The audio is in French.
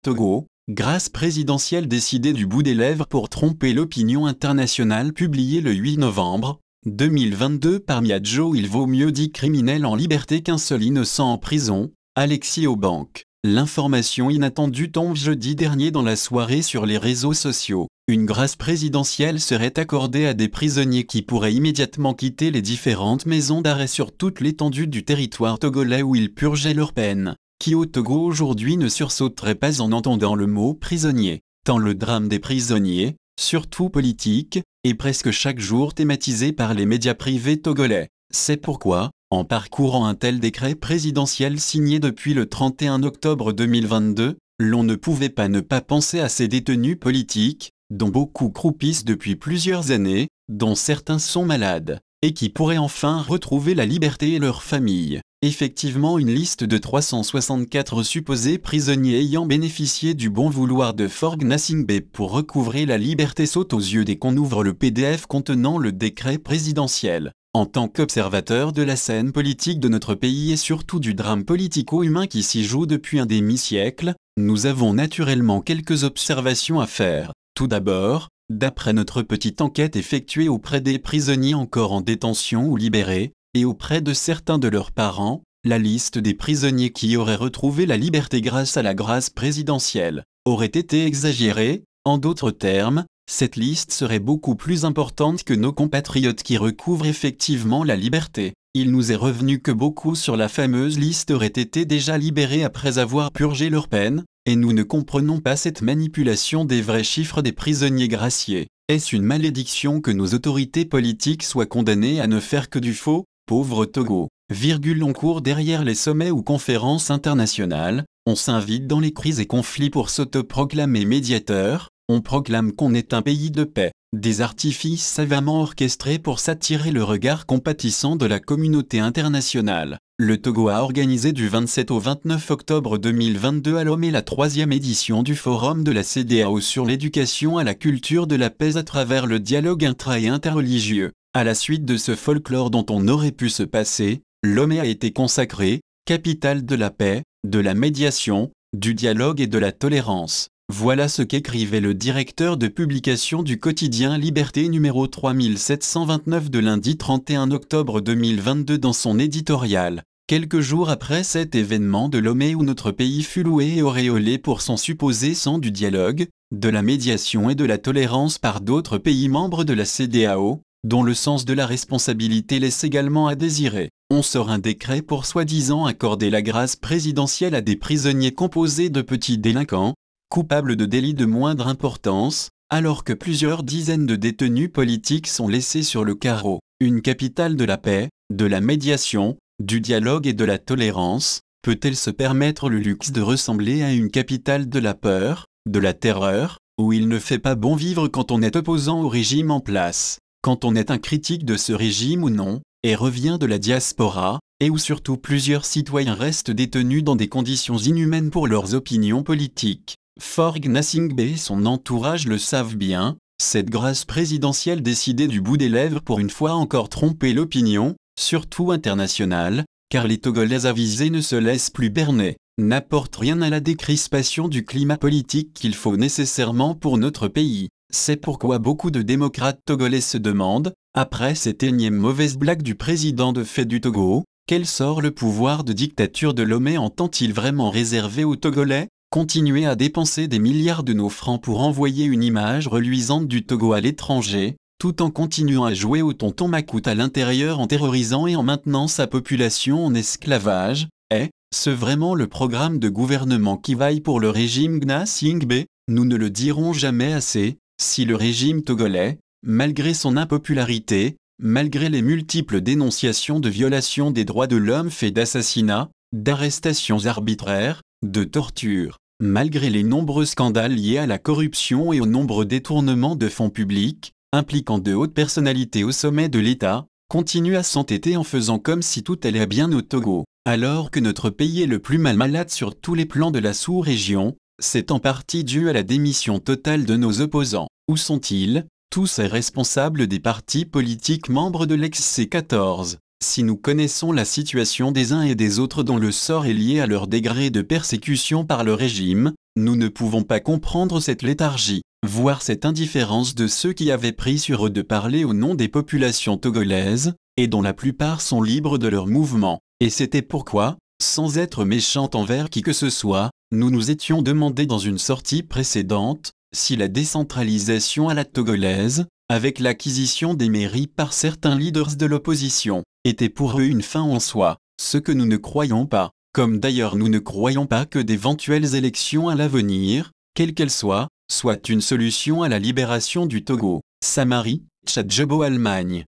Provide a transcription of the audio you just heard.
Togo, grâce présidentielle décidée du bout des lèvres pour tromper l'opinion internationale, publié le 8 novembre 2022 par Miadjo. Il vaut mieux 10 criminels en liberté qu'un seul innocent en prison. Alexis Aubank. L'information inattendue tombe jeudi dernier dans la soirée sur les réseaux sociaux. Une grâce présidentielle serait accordée à des prisonniers qui pourraient immédiatement quitter les différentes maisons d'arrêt sur toute l'étendue du territoire togolais où ils purgeaient leur peine. Qui au Togo aujourd'hui ne sursauterait pas en entendant le mot prisonnier, tant le drame des prisonniers, surtout politique, est presque chaque jour thématisé par les médias privés togolais. C'est pourquoi, en parcourant un tel décret présidentiel signé depuis le 31 octobre 2022, l'on ne pouvait pas ne pas penser à ces détenus politiques, dont beaucoup croupissent depuis plusieurs années, dont certains sont malades, et qui pourraient enfin retrouver la liberté et leurs familles. Effectivement, une liste de 364 supposés prisonniers ayant bénéficié du bon vouloir de Faure Gnassingbé pour recouvrer la liberté saute aux yeux dès qu'on ouvre le PDF contenant le décret présidentiel. En tant qu'observateur de la scène politique de notre pays et surtout du drame politico-humain qui s'y joue depuis un demi-siècle, nous avons naturellement quelques observations à faire. Tout d'abord, d'après notre petite enquête effectuée auprès des prisonniers encore en détention ou libérés, et auprès de certains de leurs parents, la liste des prisonniers qui auraient retrouvé la liberté grâce à la grâce présidentielle aurait été exagérée. En d'autres termes, cette liste serait beaucoup plus importante que nos compatriotes qui recouvrent effectivement la liberté. Il nous est revenu que beaucoup sur la fameuse liste auraient été déjà libérés après avoir purgé leur peine, et nous ne comprenons pas cette manipulation des vrais chiffres des prisonniers graciés. Est-ce une malédiction que nos autorités politiques soient condamnées à ne faire que du faux? Pauvre Togo. On court derrière les sommets ou conférences internationales, on s'invite dans les crises et conflits pour s'autoproclamer médiateur, on proclame qu'on est un pays de paix. Des artifices savamment orchestrés pour s'attirer le regard compatissant de la communauté internationale. Le Togo a organisé du 27 au 29 octobre 2022 à Lomé la 3e édition du Forum de la CEDEAO sur l'éducation à la culture de la paix à travers le dialogue intra- et interreligieux. À la suite de ce folklore dont on aurait pu se passer, Lomé a été consacrée, capitale de la paix, de la médiation, du dialogue et de la tolérance. Voilà ce qu'écrivait le directeur de publication du quotidien Liberté numéro 3729 de lundi 31 octobre 2022 dans son éditorial. Quelques jours après cet événement de Lomé où notre pays fut loué et auréolé pour son supposé sens du dialogue, de la médiation et de la tolérance par d'autres pays membres de la CEDEAO, dont le sens de la responsabilité laisse également à désirer. On sort un décret pour soi-disant accorder la grâce présidentielle à des prisonniers composés de petits délinquants, coupables de délits de moindre importance, alors que plusieurs dizaines de détenus politiques sont laissés sur le carreau. Une capitale de la paix, de la médiation, du dialogue et de la tolérance, peut-elle se permettre le luxe de ressembler à une capitale de la peur, de la terreur, où il ne fait pas bon vivre quand on est opposant au régime en place, quand on est un critique de ce régime ou non, et revient de la diaspora, et où surtout plusieurs citoyens restent détenus dans des conditions inhumaines pour leurs opinions politiques. Faure Gnassingbé et son entourage le savent bien, cette grâce présidentielle décidée du bout des lèvres pour une fois encore tromper l'opinion, surtout internationale, car les Togolais avisés ne se laissent plus berner, n'apporte rien à la décrispation du climat politique qu'il faut nécessairement pour notre pays. C'est pourquoi beaucoup de démocrates togolais se demandent, après cette énième mauvaise blague du président de fait du Togo, quel sort le pouvoir de dictature de Lomé entend-il vraiment réserver aux Togolais? Continuer à dépenser des milliards de nos francs pour envoyer une image reluisante du Togo à l'étranger, tout en continuant à jouer au tonton Macoute à l'intérieur en terrorisant et en maintenant sa population en esclavage, est-ce vraiment le programme de gouvernement qui vaille pour le régime Gnassingbé? Nous ne le dirons jamais assez, si le régime togolais, malgré son impopularité, malgré les multiples dénonciations de violations des droits de l'homme faits d'assassinats, d'arrestations arbitraires, de tortures, malgré les nombreux scandales liés à la corruption et au nombreux détournements de fonds publics, impliquant de hautes personnalités au sommet de l'État, continue à s'entêter en faisant comme si tout allait bien au Togo. Alors que notre pays est le plus malade sur tous les plans de la sous-région, c'est en partie dû à la démission totale de nos opposants. Où sont-ils, tous ces responsables des partis politiques membres de l'ex-C14? Si nous connaissons la situation des uns et des autres dont le sort est lié à leur degré de persécution par le régime, nous ne pouvons pas comprendre cette léthargie, voire cette indifférence de ceux qui avaient pris sur eux de parler au nom des populations togolaises, et dont la plupart sont libres de leurs mouvements. Et c'était pourquoi, sans être méchants envers qui que ce soit, nous nous étions demandé dans une sortie précédente, si la décentralisation à la togolaise, avec l'acquisition des mairies par certains leaders de l'opposition, était pour eux une fin en soi, ce que nous ne croyons pas, comme d'ailleurs nous ne croyons pas que d'éventuelles élections à l'avenir, quelles qu'elles soient une solution à la libération du Togo. Samari, Tchadjobo, Allemagne.